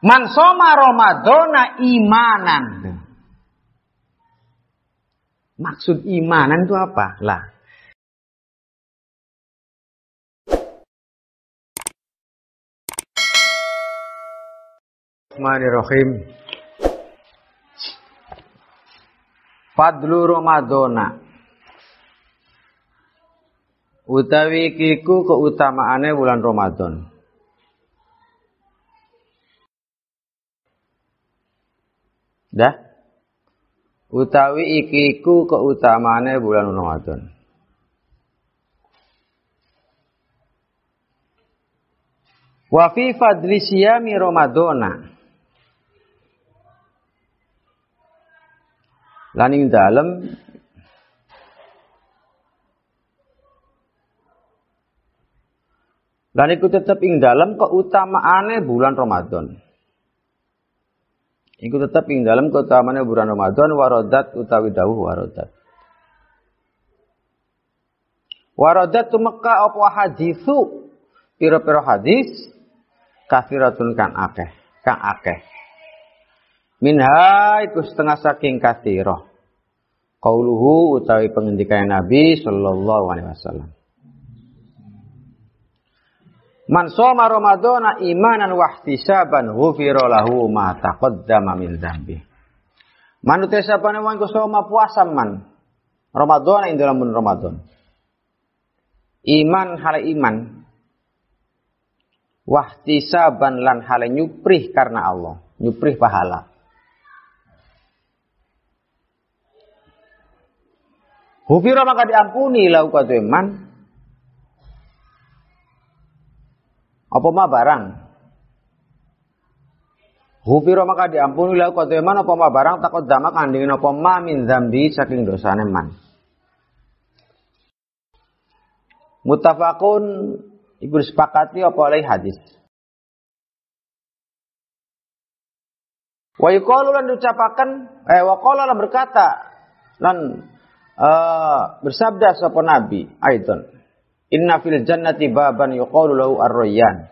Man soma Ramadana imanan. Maksud imanan itu apa? Lah. Bismillahirrahmanirrahim. Fadlu Ramadana. Utawi iku keutamaane bulan Ramadan. Dah? Utawi iku keutamaane bulan Ramadan. Wa fi fadli siyami Ramadana. Lan ing dalem lan iku tetep ing dalem keutamaane bulan Ramadan. Iku tetep ing dalem keutamaane bulan Ramadan waradat utawi dawuh waradat. Waradat tumeka apa haditsu pira-pira hadis kafiratun kang akeh. Minha iku setengah saking kathirah. Qauluhu utawi pengendikane Nabi sallallahu alaihi wasallam. Man shoma Ramadana imanan wa ihtisaban ghufira lahu ma taqaddama min dzambi. Manut sapane wong iku shoma puasa man Ramadan ing dalam bulan Ramadan. Iman hale iman. Wa ihtisaban lan hale nyuprih karena Allah, nyuprih pahala. Ghufira maka diampuni lahu kadhe man. Apa ma barang? Ghufira maka diampuni lahu kadhe man apa ma barang taqaddama kandhingen apa ma min dzambi saking dosane man. Muttafaqun iku disepakati apa oleh hadis. Wa yuqalu lan ucapaken wa qala lan berkata lan bersabda sapa Nabi aidan inna fil jannati baban yuqalu lahu ar-rayyan.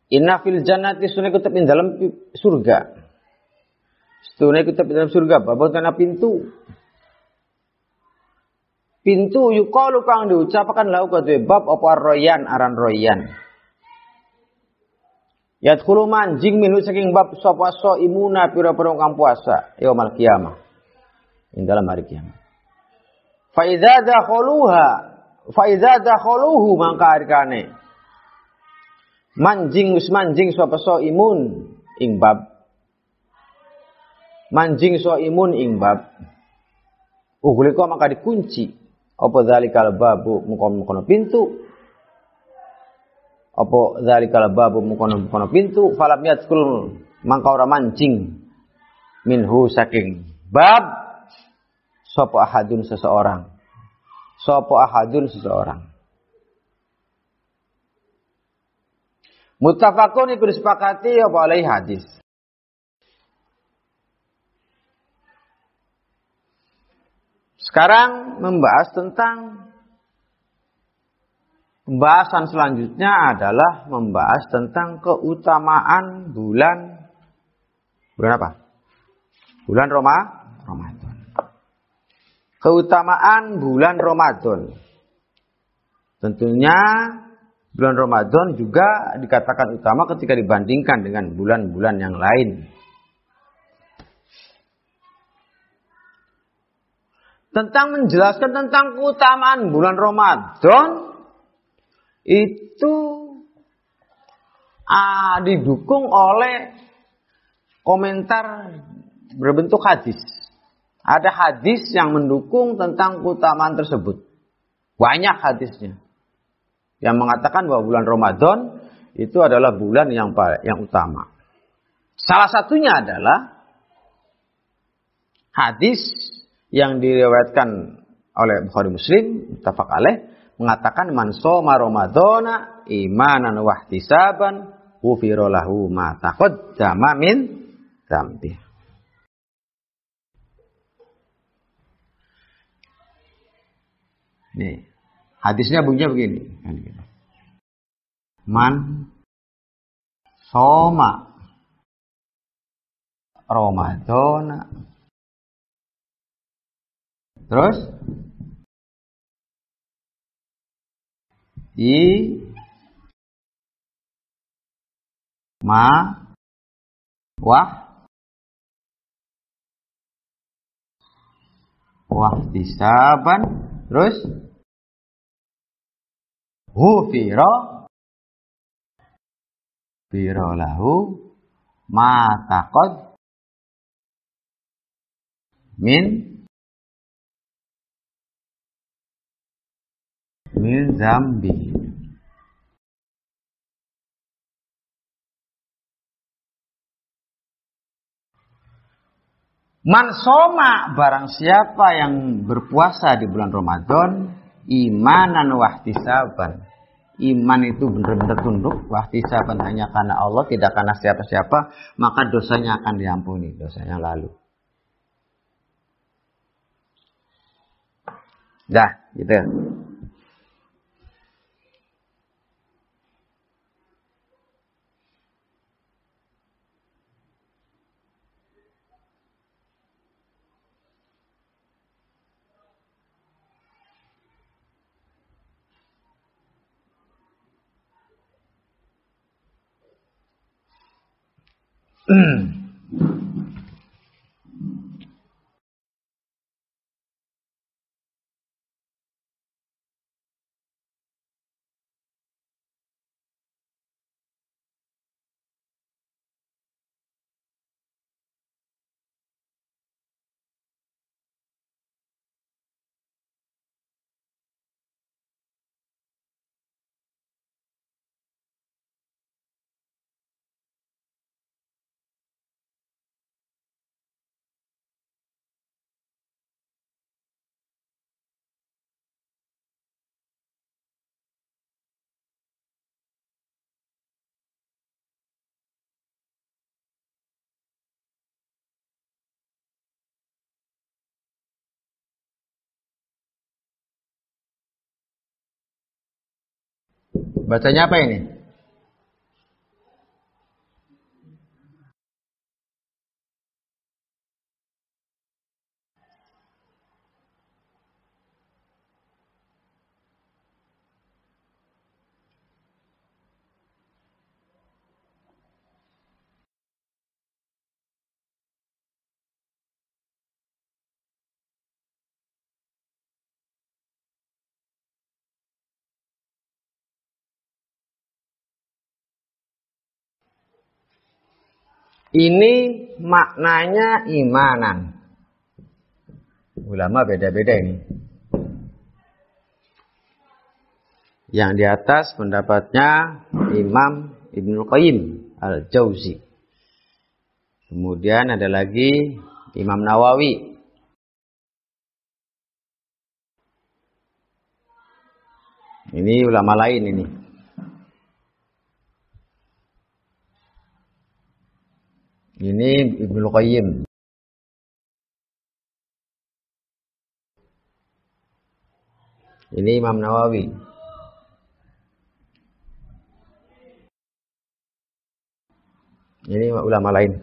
Inna fil jannati sunai kutub ing dalam surga. Sunai kutub ing dalam surga babon kana pintu. Pintu yuqalu kang diucapaken lahu kadhe bab apa ar-rayyan aran rayyan. Yadkhulu manjing minu saking bab sapa imuna pira-pira kang puasa yaumul kiamah. Ing dalam hari kiamat. Fa idza dakhaluhu mangka arkane manjing sapa imun ing bab ughliqa maka dikunci apa zalikal babu mukono pintu falam yadkhul mangka ora mancing minhu saking bab sapa ahadun seseorang. Muttafaqun iku disepakati apa oleh hadis. Sekarang membahas tentang pembahasan selanjutnya adalah membahas tentang keutamaan bulan apa? Bulan Ramadan. Keutamaan bulan Ramadan. Tentunya bulan Ramadan juga dikatakan utama ketika dibandingkan dengan bulan-bulan yang lain. Tentang menjelaskan tentang keutamaan bulan Ramadan itu didukung oleh komentar berbentuk hadis. Ada hadis yang mendukung tentang keutamaan tersebut. Banyak hadisnya. Yang mengatakan bahwa bulan Ramadan itu adalah bulan yang utama. Salah satunya adalah hadis yang diriwayatkan oleh Bukhari Muslim, muttafaq alaih, mengatakan man shoma Ramadana imanan wa ihtisaban ghufira lahu ma taqaddama min dzambi. Nih, hadisnya bunyinya begini. Man soma Ramadan. Terus wahtisaban. Terus ghufira lahu ma taqad min zambi. Man soma, barang siapa yang berpuasa di bulan Ramadan, imanan wahtisaban. Iman itu benar-benar tunduk, wahtisaban hanya karena Allah, tidak karena siapa-siapa, maka dosanya akan diampuni, dosa yang lalu. Dah, gitu. Bacanya apa ini? Ini maknanya imanan. Ulama beda-beda ini. Yang di atas pendapatnya Imam Ibnul Qayyim Al-Jauzi. Kemudian ada lagi Imam Nawawi. Ini ulama lain ini. Ini Ibnul Qayyim. Ini Imam Nawawi. Ini ulama lain.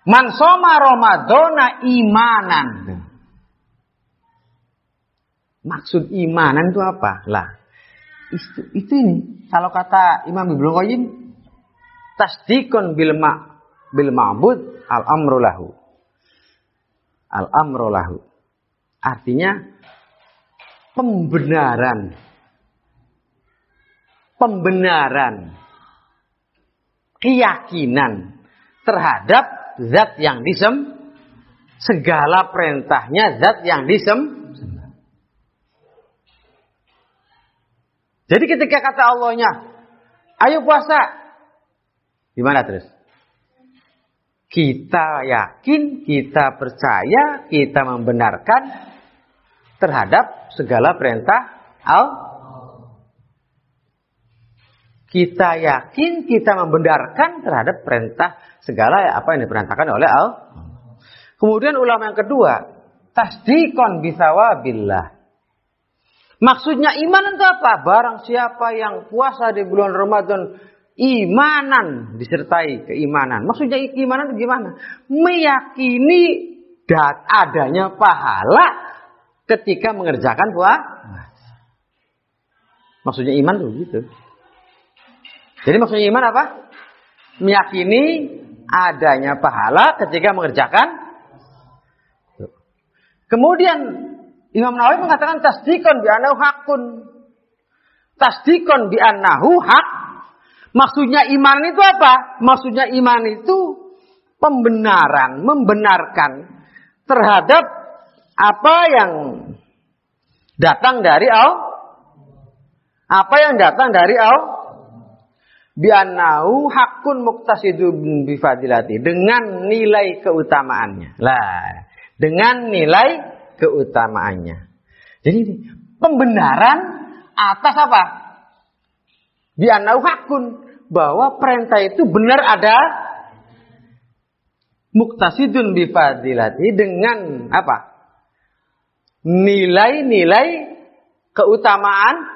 Man soma Ramadana imanan. Maksud imanan itu apa? Lah, itu ini. Kalau kata Imam Ibnul Qayyim, tasdikun bil ma'bud al-amru lahu. Al-amru lahu. Artinya pembenaran. Keyakinan terhadap zat yang segala perintahnya zat yang Jadi ketika kata Allahnya, ayo puasa, gimana terus? Kita yakin, kita percaya, kita membenarkan terhadap segala perintah Allah. Kita yakin, kita membenarkan terhadap perintah segala apa yang diperintahkan oleh Allah. Kemudian ulama yang kedua, tasdikon bisawabillah. Maksudnya iman itu apa? Barang siapa yang puasa di bulan Ramadan imanan disertai keimanan. Maksudnya keimanan itu gimana? Meyakini adanya pahala ketika mengerjakan puasa. Maksudnya iman tuh gitu. Jadi maksudnya iman apa? Meyakini adanya pahala ketika mengerjakan. Kemudian Imam Nawawi mengatakan tasdikon bi annahu hakun. Tasdikon bi annahu hak. Maksudnya iman itu apa? Maksudnya iman itu pembenaran, membenarkan terhadap apa yang datang dari Allah. Apa yang datang dari Allah? Bi annahu hakun muqtasidun bi fadilati, dengan nilai keutamaannya. Lah, dengan nilai keutamaannya. Jadi pembenaran atas apa? Bi annahu hakun, bahwa perintah itu benar ada muqtasidun bi fadilati, dengan apa? Nilai-nilai keutamaannya.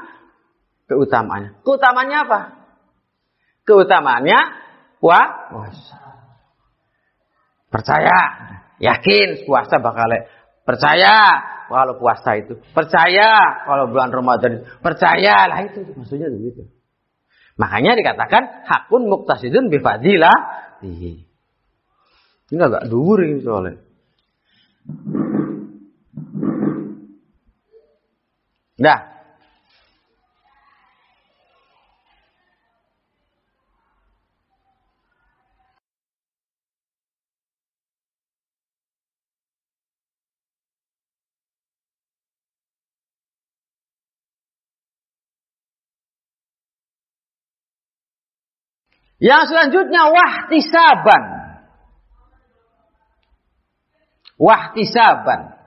Keutamaannya apa? Keutamaannya puasa. Percaya, yakin puasa bakal percaya kalau puasa itu. Percaya kalau bulan Ramadan itu. Percayalah itu maksudnya begitu. Makanya dikatakan hakun muqtasidun bi fadilah. Ini agak dhuwur ini soalnya. Dah. Yang selanjutnya wahtisaban. Wahtisaban.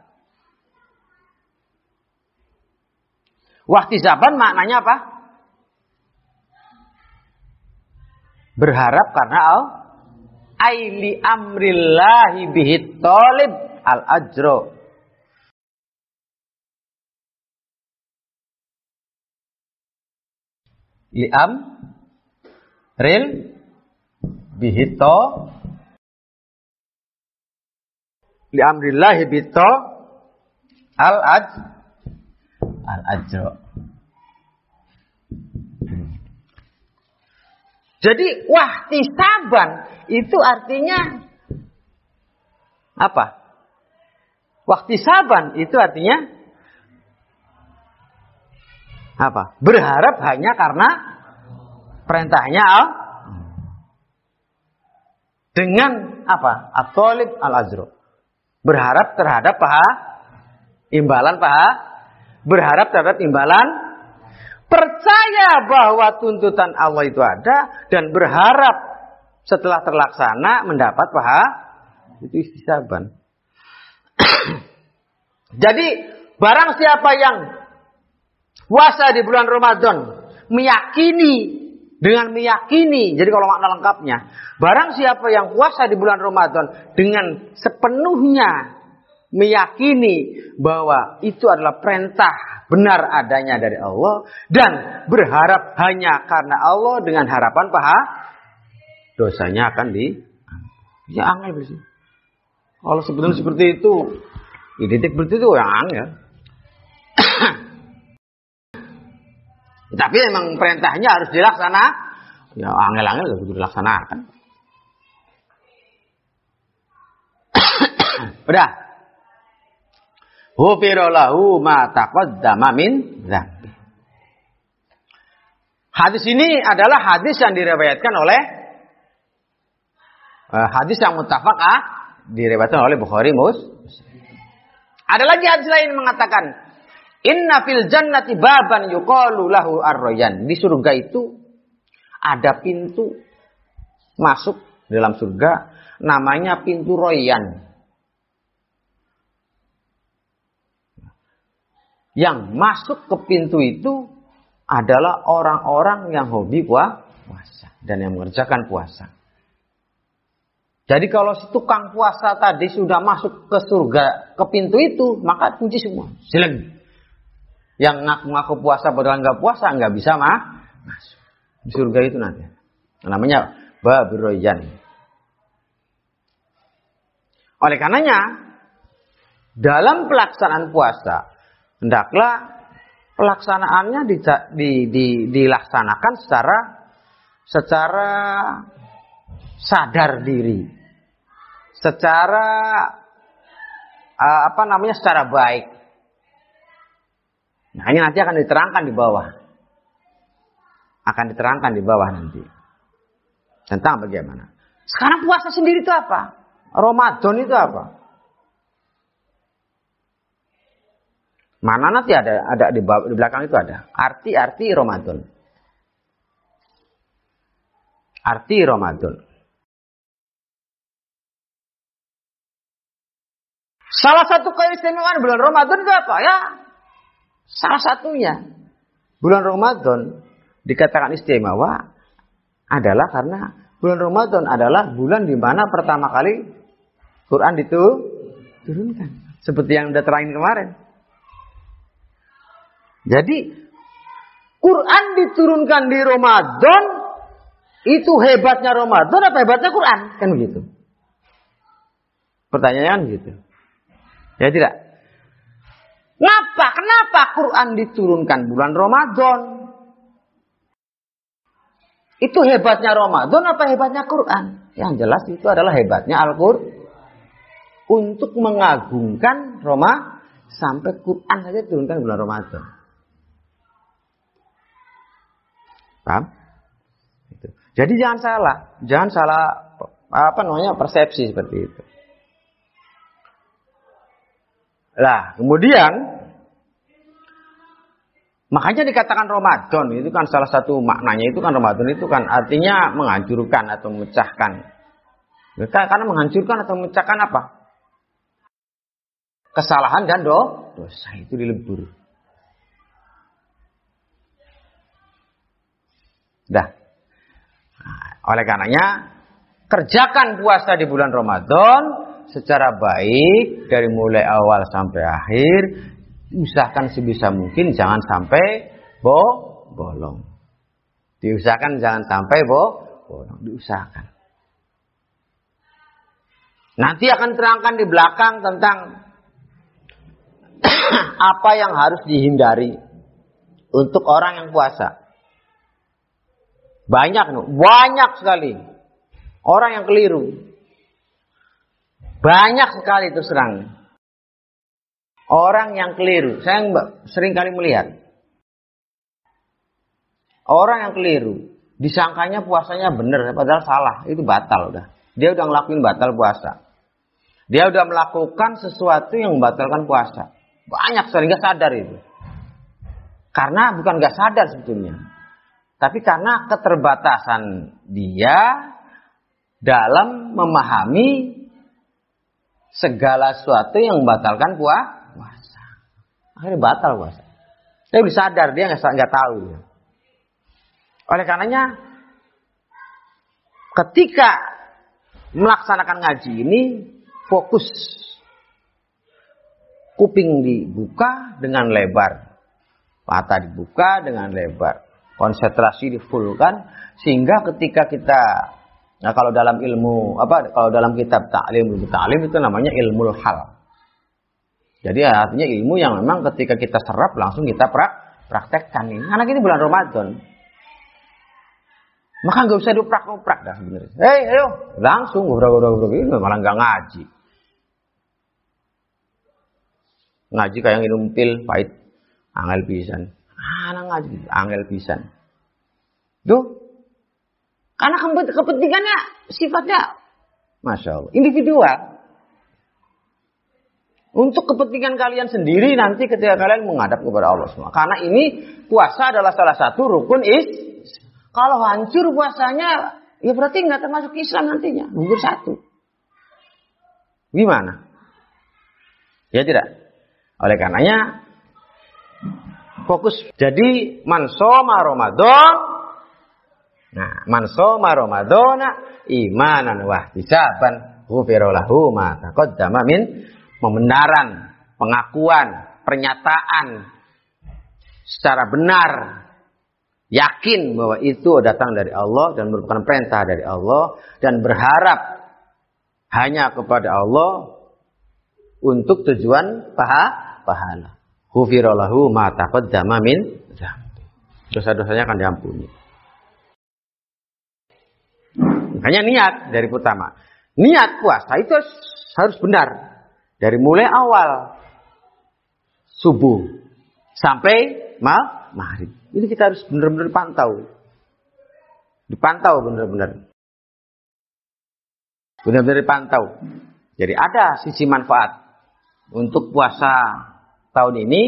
Wahtisaban maknanya apa? Berharap karena Allah. Aili amrillahi bihit talib al-ajro. Li'am ril bihito li amrillahi bito al-ajro. Jadi wahtisaban itu artinya apa? Wahtisaban itu artinya apa? Berharap hanya karena perintahnya dengan apa? At-talib al-ajro. Berharap terhadap imbalan berharap terhadap imbalan, percaya bahwa tuntutan Allah itu ada dan berharap setelah terlaksana mendapat itu ihtisaban. Jadi barang siapa yang puasa di bulan Ramadan dengan meyakini, jadi kalau makna lengkapnya, barang siapa yang puasa di bulan Ramadan dengan sepenuhnya meyakini bahwa itu adalah perintah benar adanya dari Allah dan berharap hanya karena Allah dengan harapan dosanya akan ya angel sih. Kalau sebetulnya seperti itu, identik seperti itu yang angel. Tapi memang perintahnya harus dilaksana. Ya angel-angel gak begitu dilaksanakan. Udah. Ghufira lahu ma taqaddama min dzambi. Hadis ini adalah hadis yang diriwayatkan oleh hadis yang muttafaq diriwayatkan oleh Bukhari Muslim. Ada lagi hadis lain yang mengatakan inna fil jannati baban yuqalu lahu ar-rayyan. Di surga itu ada pintu masuk dalam surga namanya pintu Rayyan. Yang masuk ke pintu itu adalah orang-orang yang hobi puasa dan yang mengerjakan puasa. Jadi kalau si tukang puasa tadi sudah masuk ke surga, ke pintu itu, maka kunci semua. Silakan. Yang ngaku-ngaku puasa padahal nggak puasa nggak bisa masuk di surga itu nanti. Namanya babur rayyan. Oleh karenanya, dalam pelaksanaan puasa, hendaklah pelaksanaannya dilaksanakan secara sadar diri, secara secara baik. Nah, ini nanti akan diterangkan di bawah. Akan diterangkan di bawah nanti. Tentang bagaimana. Sekarang puasa sendiri itu apa? Ramadan itu apa? Mana nanti ada di belakang itu ada. Arti Ramadan. Arti Ramadan. Salah satu keistimewaan bulan Ramadan itu apa ya? Salah satunya. Bulan Ramadan dikatakan istimewa adalah karena bulan Ramadan adalah bulan di mana pertama kali Quran diturunkan. Seperti yang sudah terangin kemarin. Jadi Quran diturunkan di Ramadan, itu hebatnya Ramadan apa hebatnya Quran? Kan begitu. Pertanyaannya kan begitu. Ya tidak. Kenapa Quran diturunkan bulan Ramadan? Itu hebatnya Ramadan apa hebatnya Quran? Yang jelas itu adalah hebatnya Al-Quran. Untuk mengagungkan Roma sampai Quran saja diturunkan bulan Ramadan. Paham? Gitu. Jadi jangan salah persepsi seperti itu. Lah, kemudian makanya dikatakan Ramadan itu kan salah satu maknanya itu kan Ramadan itu kan artinya menghancurkan atau memecahkan. Karena menghancurkan atau memecahkan apa? Kesalahan dan dosa itu dilebur. Dah. Nah, oleh karenanya kerjakan puasa di bulan Ramadan secara baik dari mulai awal sampai akhir. Usahakan sebisa mungkin jangan sampai bolong. Diusahakan jangan sampai bolong. Diusahakan. Nanti akan terangkan di belakang tentang apa yang harus dihindari untuk orang yang puasa. Banyak sekali orang yang keliru. Banyak sekali itu serang. Orang yang keliru. Saya sering kali melihat. Orang yang keliru. Disangkanya puasanya benar. Padahal salah. Itu batal udah. Dia udah ngelakuin batal puasa. Dia udah melakukan sesuatu yang membatalkan puasa. Banyak sekali. Gak sadar itu. Karena bukan gak sadar sebetulnya. Tapi karena keterbatasan dia dalam memahami segala sesuatu yang membatalkan puasa. Akhirnya batal puasa. Dia udah sadar, dia nggak tahu. Oleh karenanya, ketika melaksanakan ngaji ini, fokus. Kuping dibuka dengan lebar. Mata dibuka dengan lebar. Konsentrasi difullkan. Sehingga ketika kita, nah kalau dalam ilmu, kalau dalam kitab ta'lim itu namanya ilmu hal. Jadi artinya ilmu yang memang ketika kita serap langsung kita praktekkan ini. Anak ini bulan Ramadan. Maka nggak usah diuprak-uprak dah sebenarnya. Ayo, langsung ngobrol-ngobrol ini malah nggak ngaji. Ngaji kayak minum pil pahit, angel pisan. Anak ngaji angel pisan. Duh, karena kepentingannya sifatnya, masya Allah, individual. Untuk kepentingan kalian sendiri nanti ketika kalian menghadap kepada Allah semua. Karena ini puasa adalah salah satu rukun Kalau hancur puasanya, ya berarti nggak termasuk Islam nantinya. Gugur satu. Gimana? Ya tidak. Oleh karenanya, fokus. Jadi, man shoma Ramadan. Nah, man shoma Ramadana imanan wa ihtisaban ghufira lahu ma taqaddama min. Pembenaran, pengakuan, pernyataan secara benar yakin bahwa itu datang dari Allah dan merupakan perintah dari Allah dan berharap hanya kepada Allah untuk tujuan pahala. Ghufira lahu ma taqaddama min dzambi. Dosa-dosanya akan diampuni. Makanya niat dari pertama. Niat puasa itu harus benar. Dari mulai awal subuh sampai maghrib. Ini kita harus benar-benar pantau. Dipantau benar-benar. Benar-benar dipantau. Jadi ada sisi manfaat untuk puasa tahun ini.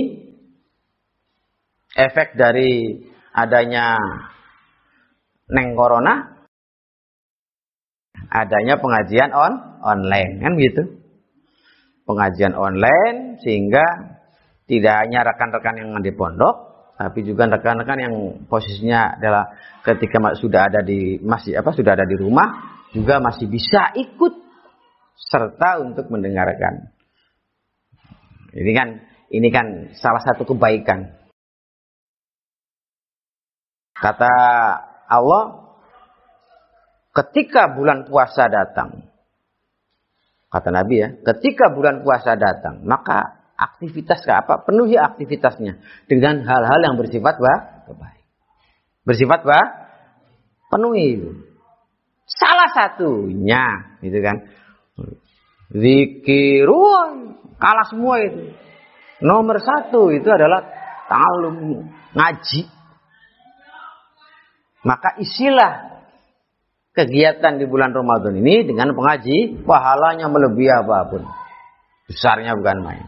Efek dari adanya corona, adanya pengajian online, kan gitu. Pengajian online sehingga tidak hanya rekan-rekan yang di pondok, tapi juga rekan-rekan yang posisinya adalah ketika sudah ada di sudah ada di rumah juga masih bisa ikut serta untuk mendengarkan. Ini kan salah satu kebaikan. Kata Allah, ketika bulan puasa datang, kata Nabi ya, ketika bulan puasa datang, maka penuhi aktivitasnya dengan hal-hal yang bersifat baik. Bersifat penuhi. Salah satunya, gitu kan. Zikirun, kalah semua itu. Nomor 1 itu adalah ta'allum, ngaji. Maka isilah kegiatan di bulan Ramadan ini dengan pengaji, pahalanya melebihi apapun. Besarnya bukan main.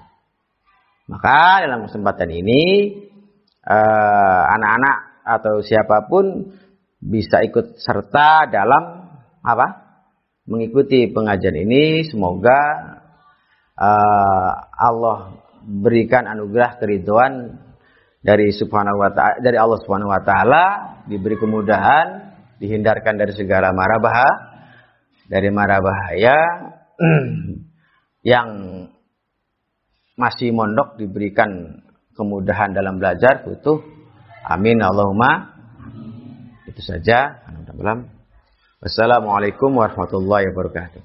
Maka dalam kesempatan ini anak-anak atau siapapun bisa ikut serta dalam mengikuti pengajian ini. Semoga Allah berikan anugerah keridhaan dari Allah Subhanahu wa taala, diberi kemudahan, dihindarkan dari segala mara bahaya yang masih mondok diberikan kemudahan dalam belajar, butuh. Amin Allahumma. Itu saja. Wassalamualaikum warahmatullahi wabarakatuh.